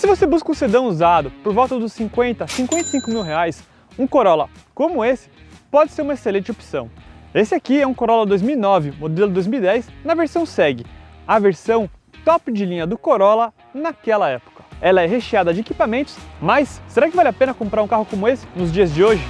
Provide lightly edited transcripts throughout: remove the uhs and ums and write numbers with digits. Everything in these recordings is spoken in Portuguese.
Se você busca um sedã usado por volta dos 50 a 55 mil reais, um Corolla como esse pode ser uma excelente opção. Esse aqui é um Corolla 2009, modelo 2010, na versão SEG, a versão top de linha do Corolla naquela época. Ela é recheada de equipamentos, mas será que vale a pena comprar um carro como esse nos dias de hoje?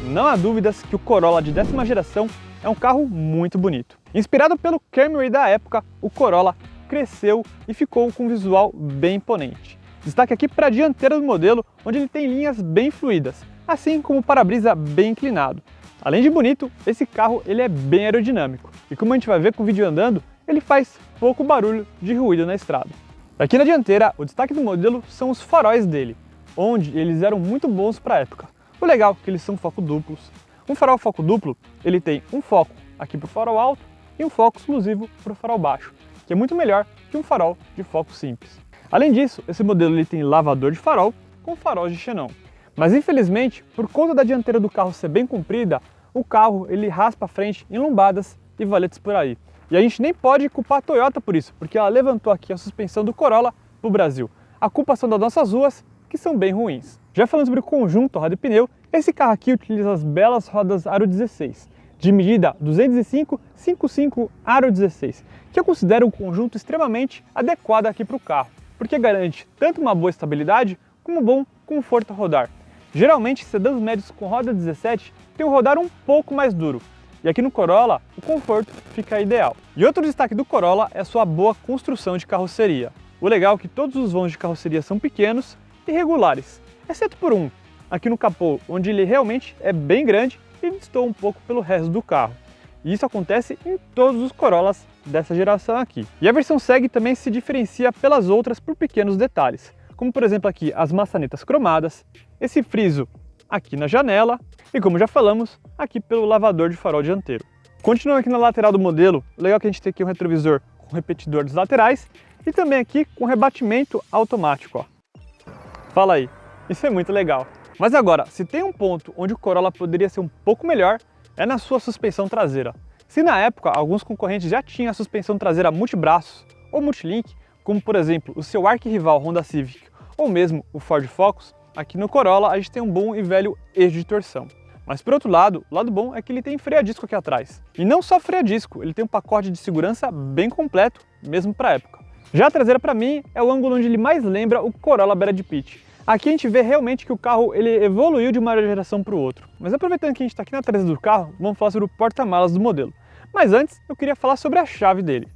Não há dúvidas que o Corolla de 10ª geração é um carro muito bonito. Inspirado pelo Camry da época, o Corolla cresceu e ficou com um visual bem imponente. Destaque aqui para a dianteira do modelo, onde ele tem linhas bem fluídas, assim como o para-brisa bem inclinado. Além de bonito, esse carro ele é bem aerodinâmico e, como a gente vai ver com o vídeo andando, ele faz pouco barulho de ruído na estrada. Aqui na dianteira, o destaque do modelo são os faróis dele, onde eles eram muito bons para a época. O legal é que eles são foco duplos. Um farol foco duplo, ele tem um foco aqui para o farol alto e um foco exclusivo para o farol baixo, que é muito melhor que um farol de foco simples. Além disso, esse modelo ele tem lavador de farol com farol de xenon. Mas infelizmente, por conta da dianteira do carro ser bem comprida, o carro ele raspa a frente em lombadas e valetes por aí. E a gente nem pode culpar a Toyota por isso, porque ela levantou aqui a suspensão do Corolla para o Brasil. A culpa são das nossas ruas, que são bem ruins. Já falando sobre o conjunto roda e pneu, esse carro aqui utiliza as belas rodas Aro 16, de medida 205/55 Aro 16, que eu considero um conjunto extremamente adequado aqui para o carro, porque garante tanto uma boa estabilidade como um bom conforto a rodar. Geralmente, sedãs médios com roda 17 têm um rodar um pouco mais duro, e aqui no Corolla o conforto fica ideal. E outro destaque do Corolla é a sua boa construção de carroceria. O legal é que todos os vãos de carroceria são pequenos e regulares, exceto por um, aqui no capô, onde ele realmente é bem grande e destoa um pouco pelo resto do carro. E isso acontece em todos os Corollas dessa geração aqui. E a versão SEG também se diferencia pelas outras por pequenos detalhes, como por exemplo aqui as maçanetas cromadas, esse friso aqui na janela e, como já falamos, aqui pelo lavador de farol dianteiro. Continuando aqui na lateral do modelo, o legal é que a gente tem aqui um retrovisor com repetidor dos laterais e também aqui com rebatimento automático. Fala aí, isso é muito legal. Mas agora, se tem um ponto onde o Corolla poderia ser um pouco melhor, é na sua suspensão traseira. Se na época alguns concorrentes já tinham a suspensão traseira multibraços ou multilink, como por exemplo o seu arquirrival Honda Civic ou mesmo o Ford Focus, aqui no Corolla a gente tem um bom e velho eixo de torção. Mas por outro lado, o lado bom é que ele tem freio a disco aqui atrás. E não só freio a disco, ele tem um pacote de segurança bem completo, mesmo para a época. Já a traseira para mim é o ângulo onde ele mais lembra o Corolla Brad Pitt. Aqui a gente vê realmente que o carro ele evoluiu de uma geração para o outro. Mas aproveitando que a gente está aqui na traseira do carro, vamos falar sobre o porta-malas do modelo. Mas antes, eu queria falar sobre a chave dele.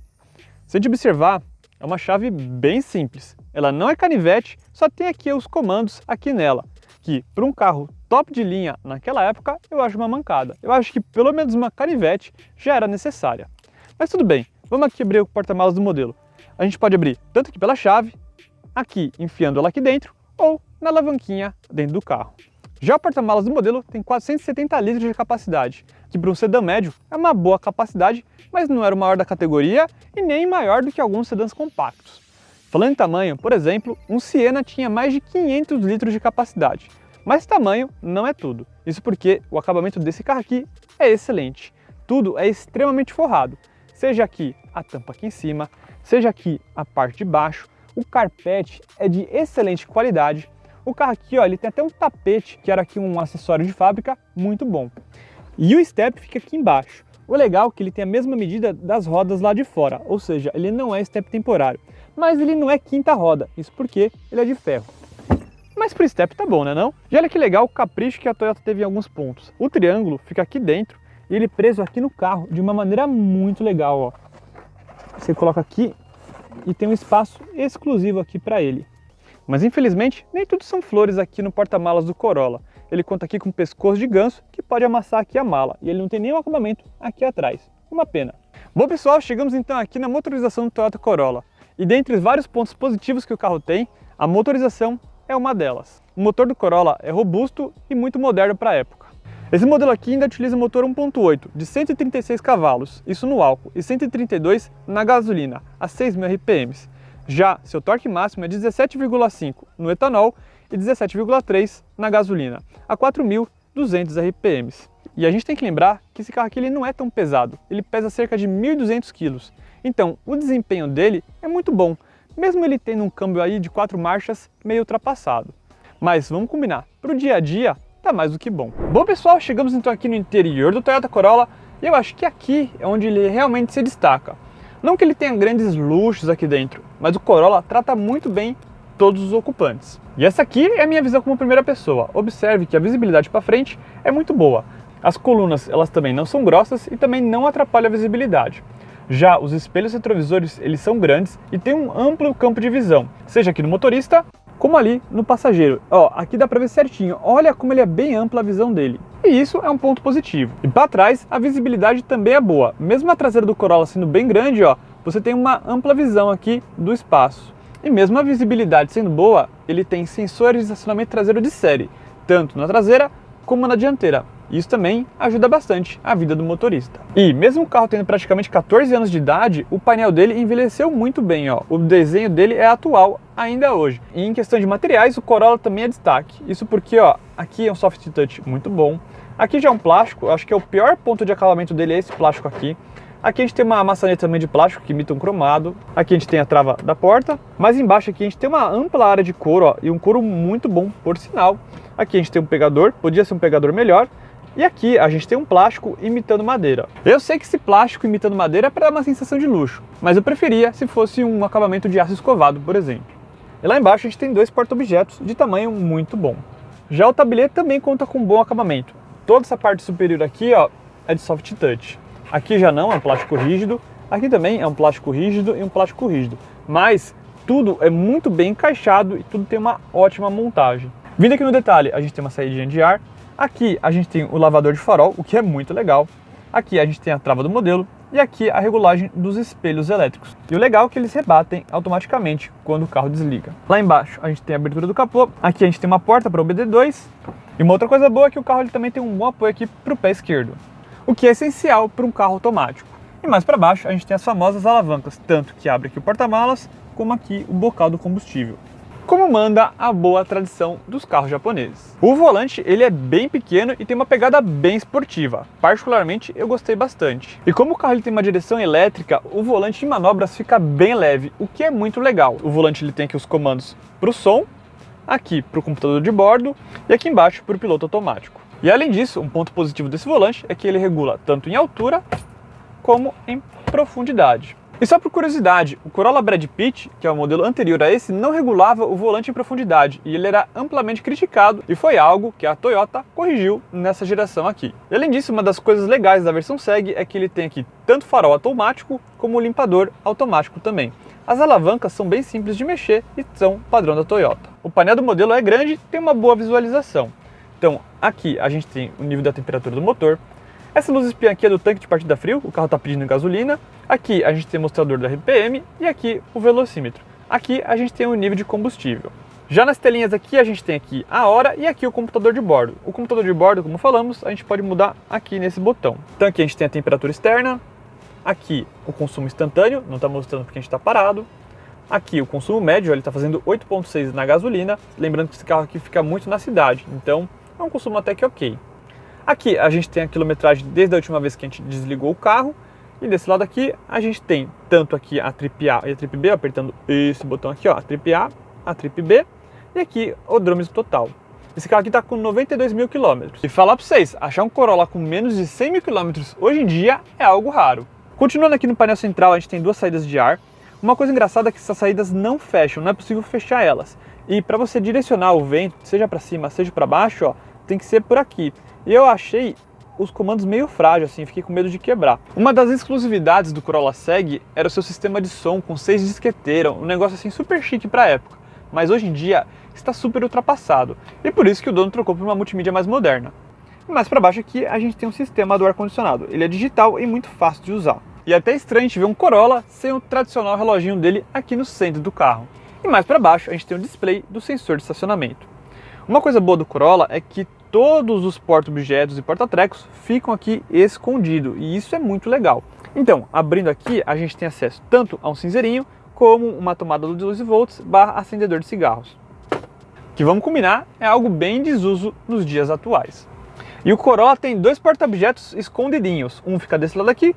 Se a gente observar, é uma chave bem simples. Ela não é canivete, só tem aqui os comandos aqui nela, que para um carro top de linha naquela época, eu acho uma mancada. Eu acho que pelo menos uma canivete já era necessária. Mas tudo bem, vamos aqui abrir o porta-malas do modelo. A gente pode abrir tanto aqui pela chave, aqui enfiando ela aqui dentro, ou na alavanquinha dentro do carro. Já o porta-malas do modelo tem 470 litros de capacidade, que para um sedã médio é uma boa capacidade, mas não era o maior da categoria e nem maior do que alguns sedãs compactos. Falando em tamanho, por exemplo, um Siena tinha mais de 500 litros de capacidade, mas tamanho não é tudo. Isso porque o acabamento desse carro aqui é excelente. Tudo é extremamente forrado, seja aqui a tampa aqui em cima, seja aqui a parte de baixo. O carpete é de excelente qualidade. O carro aqui, ó, ele tem até um tapete, que era aqui um acessório de fábrica, muito bom. E o step fica aqui embaixo. O legal é que ele tem a mesma medida das rodas lá de fora, ou seja, ele não é step temporário. Mas ele não é quinta roda, isso porque ele é de ferro. Mas pro step tá bom, né não? E olha que legal o capricho que a Toyota teve em alguns pontos. O triângulo fica aqui dentro e ele preso aqui no carro de uma maneira muito legal, ó. Você coloca aqui e tem um espaço exclusivo aqui para ele. Mas infelizmente, nem tudo são flores aqui no porta-malas do Corolla. Ele conta aqui com um pescoço de ganso que pode amassar aqui a mala e ele não tem nenhum acabamento aqui atrás. Uma pena. Bom pessoal, chegamos então aqui na motorização do Toyota Corolla. E dentre os vários pontos positivos que o carro tem, a motorização é uma delas. O motor do Corolla é robusto e muito moderno para a época. Esse modelo aqui ainda utiliza motor 1.8 de 136 cavalos, isso no álcool, e 132 na gasolina, a 6.000 RPM. Já seu torque máximo é 17,5 no etanol e 17,3 na gasolina, a 4.200 RPM. E a gente tem que lembrar que esse carro aqui ele não é tão pesado, ele pesa cerca de 1.200 kg. Então o desempenho dele é muito bom, mesmo ele tendo um câmbio aí de 4 marchas meio ultrapassado. Mas vamos combinar, para o dia a dia tá mais do que bom. Bom pessoal, chegamos então aqui no interior do Toyota Corolla e eu acho que aqui é onde ele realmente se destaca. Não que ele tenha grandes luxos aqui dentro, mas o Corolla trata muito bem todos os ocupantes. E essa aqui é a minha visão como primeira pessoa. Observe que a visibilidade para frente é muito boa. As colunas elas também não são grossas e também não atrapalham a visibilidade. Já os espelhos retrovisores eles são grandes e tem um amplo campo de visão, seja aqui no motorista como ali no passageiro. Ó, aqui dá para ver certinho, olha como ele é bem ampla a visão dele. E isso é um ponto positivo. E para trás a visibilidade também é boa. Mesmo a traseira do Corolla sendo bem grande, ó, você tem uma ampla visão aqui do espaço. E mesmo a visibilidade sendo boa, ele tem sensores de estacionamento traseiro de série, tanto na traseira como na dianteira. Isso também ajuda bastante a vida do motorista. E mesmo o carro tendo praticamente 14 anos de idade, o painel dele envelheceu muito bem, ó. O desenho dele é atual ainda hoje. E em questão de materiais, o Corolla também é destaque. Isso porque, ó, aqui é um soft touch muito bom. Aqui já é um plástico, acho que é o pior ponto de acabamento dele é esse plástico aqui. Aqui a gente tem uma maçaneta também de plástico que imita um cromado. Aqui a gente tem a trava da porta. Mais embaixo aqui a gente tem uma ampla área de couro, ó, e um couro muito bom, por sinal. Aqui a gente tem um pegador, podia ser um pegador melhor. E aqui a gente tem um plástico imitando madeira. Eu sei que esse plástico imitando madeira é para dar uma sensação de luxo, mas eu preferia se fosse um acabamento de aço escovado, por exemplo. E lá embaixo a gente tem dois porta-objetos de tamanho muito bom. Já o tablier também conta com um bom acabamento. Toda essa parte superior aqui, ó, é de soft touch. Aqui já não, é um plástico rígido. Aqui também é um plástico rígido e um plástico rígido. Mas tudo é muito bem encaixado e tudo tem uma ótima montagem. Vindo aqui no detalhe, a gente tem uma saída de ar. Aqui a gente tem o lavador de farol, o que é muito legal. Aqui a gente tem a trava do modelo e aqui a regulagem dos espelhos elétricos. E o legal é que eles rebatem automaticamente quando o carro desliga. Lá embaixo a gente tem a abertura do capô, aqui a gente tem uma porta para o OBD2. E uma outra coisa boa é que o carro ele também tem um bom apoio aqui para o pé esquerdo, o que é essencial para um carro automático. E mais para baixo a gente tem as famosas alavancas, tanto que abre aqui o porta-malas, como aqui o bocal do combustível, como manda a boa tradição dos carros japoneses. O volante ele é bem pequeno e tem uma pegada bem esportiva. Particularmente eu gostei bastante. E como o carro ele tem uma direção elétrica, o volante em manobras fica bem leve, o que é muito legal. O volante ele tem aqui os comandos para o som, aqui para o computador de bordo e aqui embaixo para o piloto automático. E além disso, um ponto positivo desse volante é que ele regula tanto em altura como em profundidade. E só por curiosidade, o Corolla Brad Pitt, que é o modelo anterior a esse, não regulava o volante em profundidade e ele era amplamente criticado e foi algo que a Toyota corrigiu nessa geração aqui. E além disso, uma das coisas legais da versão SEG é que ele tem aqui tanto farol automático como limpador automático também. As alavancas são bem simples de mexer e são padrão da Toyota. O painel do modelo é grande e tem uma boa visualização. Então aqui a gente tem o nível da temperatura do motor. Essa luz espiã aqui é do tanque de partida frio, o carro está pedindo gasolina. Aqui a gente tem o mostrador da RPM e aqui o velocímetro. Aqui a gente tem o nível de combustível. Já nas telinhas aqui a gente tem aqui a hora e aqui o computador de bordo. O computador de bordo, como falamos, a gente pode mudar aqui nesse botão. Então aqui a gente tem a temperatura externa, aqui o consumo instantâneo, não está mostrando porque a gente está parado. Aqui o consumo médio, ele está fazendo 8,6 na gasolina, lembrando que esse carro aqui fica muito na cidade, então é um consumo até que ok. Aqui a gente tem a quilometragem desde a última vez que a gente desligou o carro. E desse lado aqui a gente tem tanto aqui a trip A e a trip B, apertando esse botão aqui, ó, a trip A, a trip B. E aqui o odômetro total. Esse carro aqui está com 92 mil quilômetros. E falar para vocês, achar um Corolla com menos de 100 mil quilômetros hoje em dia é algo raro. Continuando aqui no painel central, a gente tem duas saídas de ar. Uma coisa engraçada é que essas saídas não fecham, não é possível fechar elas. E para você direcionar o vento, seja para cima, seja para baixo, ó, tem que ser por aqui. E eu achei os comandos meio frágeis, assim, fiquei com medo de quebrar. Uma das exclusividades do Corolla SEG era o seu sistema de som com 6 disqueteiras, um negócio assim super chique para a época. Mas hoje em dia está super ultrapassado, e por isso que o dono trocou por uma multimídia mais moderna. E mais para baixo aqui a gente tem um sistema do ar-condicionado, ele é digital e muito fácil de usar. E até estranho a gente ver um Corolla sem o tradicional reloginho dele aqui no centro do carro. E mais para baixo a gente tem o display do sensor de estacionamento. Uma coisa boa do Corolla é que todos os porta-objetos e porta-trecos ficam aqui escondidos, e isso é muito legal. Então, abrindo aqui, a gente tem acesso tanto a um cinzeirinho, como uma tomada de 12 volts / acendedor de cigarros. Que vamos combinar, é algo bem desuso nos dias atuais. E o Corolla tem dois porta-objetos escondidinhos, um fica desse lado aqui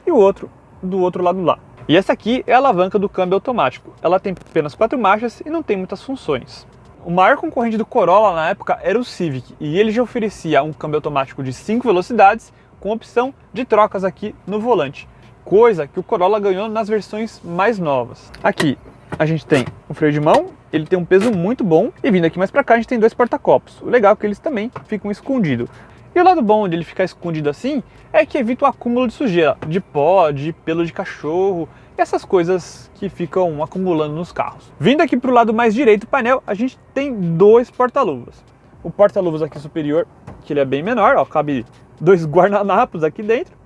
e o outro do outro lado lá. E essa aqui é a alavanca do câmbio automático, ela tem apenas 4 marchas e não tem muitas funções. O maior concorrente do Corolla na época era o Civic, e ele já oferecia um câmbio automático de 5 velocidades com opção de trocas aqui no volante, coisa que o Corolla ganhou nas versões mais novas. Aqui a gente tem o freio de mão, ele tem um peso muito bom, e vindo aqui mais pra cá a gente tem dois porta-copos. O legal é que eles também ficam escondidos. E o lado bom de ele ficar escondido assim é que evita o acúmulo de sujeira, de pó, de pelo de cachorro, essas coisas que ficam acumulando nos carros. Vindo aqui para o lado mais direito do painel, a gente tem dois porta-luvas. O porta-luvas aqui superior, que ele é bem menor, ó, cabe 2 guardanapos aqui dentro.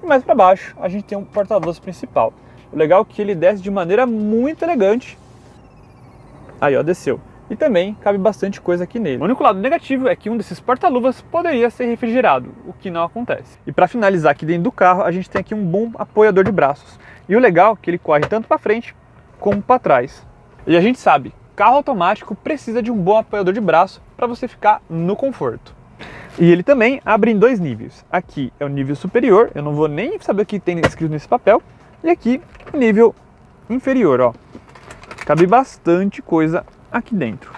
E mais para baixo, a gente tem um porta-luvas principal. O legal é que ele desce de maneira muito elegante. Aí, ó, desceu. E também cabe bastante coisa aqui nele. O único lado negativo é que um desses porta-luvas poderia ser refrigerado, o que não acontece. E para finalizar aqui dentro do carro, a gente tem aqui um bom apoiador de braços. E o legal é que ele corre tanto para frente como para trás. E a gente sabe, carro automático precisa de um bom apoiador de braço para você ficar no conforto. E ele também abre em 2 níveis. Aqui é o nível superior, eu não vou nem saber o que tem escrito nesse papel. E aqui o nível inferior, ó. Cabe bastante coisa aqui dentro.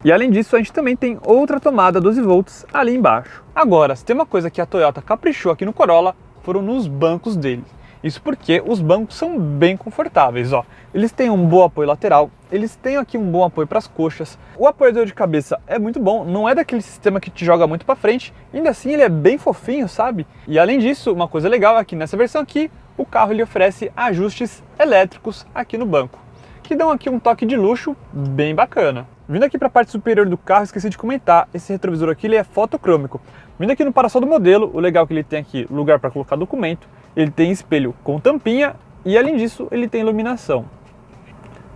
E além disso, a gente também tem outra tomada 12 volts ali embaixo. Agora, se tem uma coisa que a Toyota caprichou aqui no Corolla, foram nos bancos dele. Isso porque os bancos são bem confortáveis, ó. Eles têm um bom apoio lateral, eles têm aqui um bom apoio para as coxas. O apoiador de cabeça é muito bom, não é daquele sistema que te joga muito para frente, ainda assim ele é bem fofinho, sabe? E além disso, uma coisa legal é que nessa versão aqui, o carro ele oferece ajustes elétricos aqui no banco, que dão aqui um toque de luxo bem bacana. Vindo aqui para a parte superior do carro, esqueci de comentar, esse retrovisor aqui ele é fotocrômico. Vindo aqui no parasol do modelo, o legal é que ele tem aqui lugar para colocar documento, ele tem espelho com tampinha e além disso ele tem iluminação.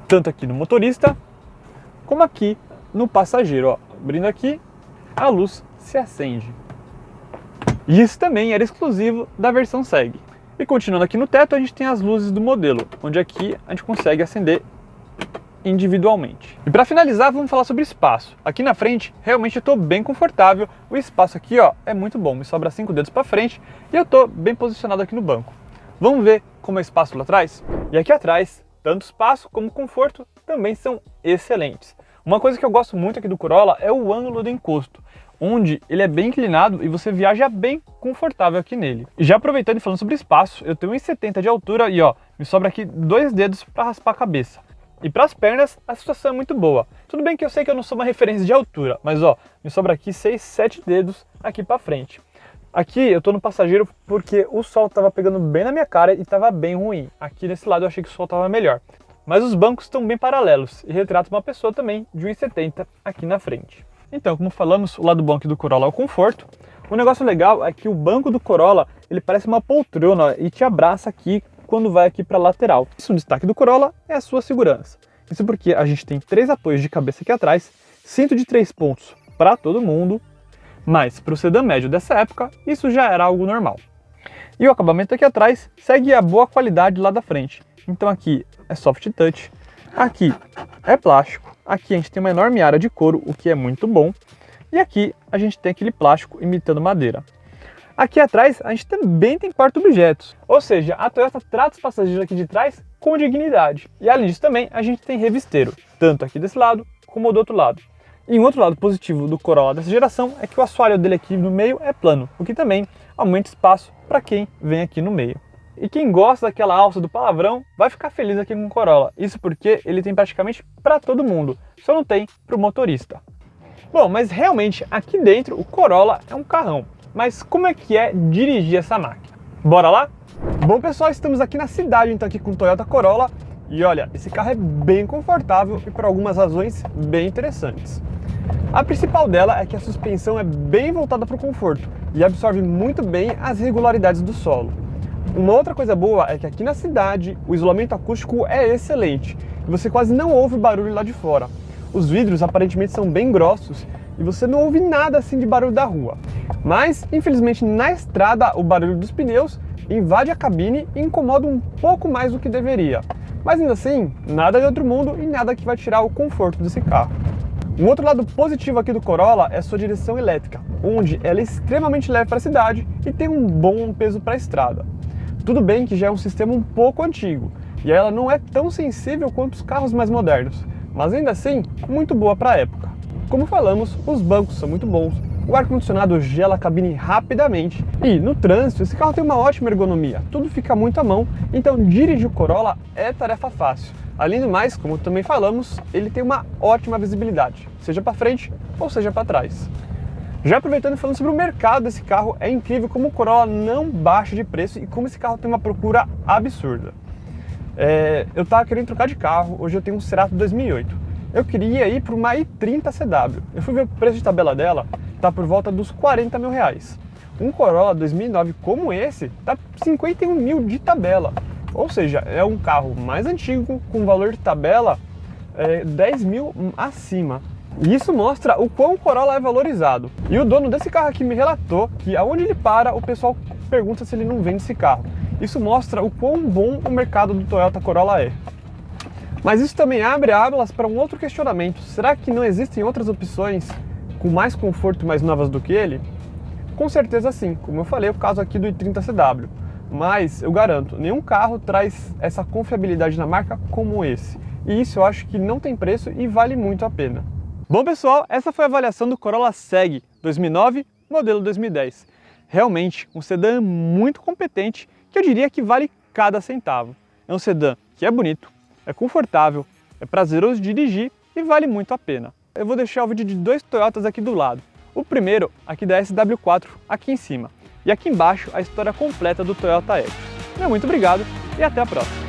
Tanto aqui no motorista, como aqui no passageiro, ó. Abrindo aqui, a luz se acende. E isso também era exclusivo da versão SEG. E continuando aqui no teto, a gente tem as luzes do modelo, onde aqui a gente consegue acender individualmente. E para finalizar, vamos falar sobre espaço. Aqui na frente, realmente eu estou bem confortável. O espaço aqui, ó, é muito bom. Me sobra 5 dedos para frente e eu estou bem posicionado aqui no banco. Vamos ver como é o espaço lá atrás? E aqui atrás, tanto espaço como conforto também são excelentes. Uma coisa que eu gosto muito aqui do Corolla é o ângulo do encosto, onde ele é bem inclinado e você viaja bem confortável aqui nele. E já aproveitando e falando sobre espaço, eu tenho 1,70 m de altura e ó, me sobra aqui 2 dedos para raspar a cabeça. E para as pernas, a situação é muito boa. Tudo bem que eu sei que eu não sou uma referência de altura, mas ó, me sobra aqui 6, 7 dedos aqui para frente. Aqui eu tô no passageiro porque o sol tava pegando bem na minha cara e tava bem ruim. Aqui nesse lado eu achei que o sol tava melhor. Mas os bancos estão bem paralelos e retratam uma pessoa também de 1,70 m aqui na frente. Então, como falamos, o lado bom aqui do Corolla é o conforto. O negócio legal é que o banco do Corolla, ele parece uma poltrona e te abraça aqui quando vai aqui para a lateral. Isso, o destaque do Corolla é a sua segurança. Isso porque a gente tem 3 apoios de cabeça aqui atrás, cinto de 3 pontos para todo mundo, mas para o sedã médio dessa época, isso já era algo normal. E o acabamento aqui atrás segue a boa qualidade lá da frente. Então aqui é soft touch, aqui é plástico, aqui a gente tem uma enorme área de couro, o que é muito bom, e aqui a gente tem aquele plástico imitando madeira. Aqui atrás a gente também tem porta-objetos, ou seja, a Toyota trata os passageiros aqui de trás com dignidade. E além disso também a gente tem revisteiro, tanto aqui desse lado como do outro lado. E um outro lado positivo do Corolla dessa geração é que o assoalho dele aqui no meio é plano, o que também aumenta espaço para quem vem aqui no meio. E quem gosta daquela alça do palavrão vai ficar feliz aqui com o Corolla, isso porque ele tem praticamente para todo mundo, só não tem para o motorista. Bom, mas realmente aqui dentro o Corolla é um carrão. Mas como é que é dirigir essa máquina? Bora lá? Bom pessoal, estamos aqui na cidade, então aqui com o Toyota Corolla. E olha, esse carro é bem confortável e por algumas razões bem interessantes. A principal dela é que a suspensão é bem voltada para o conforto e absorve muito bem as irregularidades do solo. Uma outra coisa boa é que aqui na cidade o isolamento acústico é excelente e você quase não ouve barulho lá de fora. Os vidros aparentemente são bem grossos e você não ouve nada assim de barulho da rua. Mas, infelizmente, na estrada o barulho dos pneus invade a cabine e incomoda um pouco mais do que deveria. Mas ainda assim, nada de outro mundo e nada que vai tirar o conforto desse carro. Um outro lado positivo aqui do Corolla é sua direção elétrica, onde ela é extremamente leve para a cidade e tem um bom peso para a estrada. Tudo bem que já é um sistema um pouco antigo, e ela não é tão sensível quanto os carros mais modernos, mas ainda assim, muito boa para a época. Como falamos, os bancos são muito bons, o ar-condicionado gela a cabine rapidamente e, no trânsito, esse carro tem uma ótima ergonomia, tudo fica muito à mão, então dirigir o Corolla é tarefa fácil. Além do mais, como também falamos, ele tem uma ótima visibilidade, seja para frente ou seja para trás. Já aproveitando e falando sobre o mercado desse carro, é incrível como o Corolla não baixa de preço e como esse carro tem uma procura absurda. Eu estava querendo trocar de carro, hoje eu tenho um Cerato 2008. Eu queria ir para uma i30 CW. Eu fui ver o preço de tabela dela, está por volta dos 40 mil reais. Um Corolla 2009 como esse, está 51 mil de tabela. Ou seja, é um carro mais antigo, com valor de tabela 10 mil acima. E isso mostra o quão o Corolla é valorizado. E o dono desse carro aqui me relatou que aonde ele para, o pessoal pergunta se ele não vende esse carro. Isso mostra o quão bom o mercado do Toyota Corolla é. Mas isso também abre alas para um outro questionamento. Será que não existem outras opções com mais conforto e mais novas do que ele? Com certeza sim, como eu falei, o caso aqui do i30 CW. Mas eu garanto, nenhum carro traz essa confiabilidade na marca como esse. E isso eu acho que não tem preço e vale muito a pena. Bom pessoal, essa foi a avaliação do Corolla Seg 2009, modelo 2010. Realmente um sedã muito competente, que eu diria que vale cada centavo. É um sedã que é bonito, é confortável, é prazeroso de dirigir e vale muito a pena. Eu vou deixar o vídeo de dois Toyotas aqui do lado. O primeiro, aqui da SW4, aqui em cima. E aqui embaixo, a história completa do Toyota Etios. Muito obrigado e até a próxima!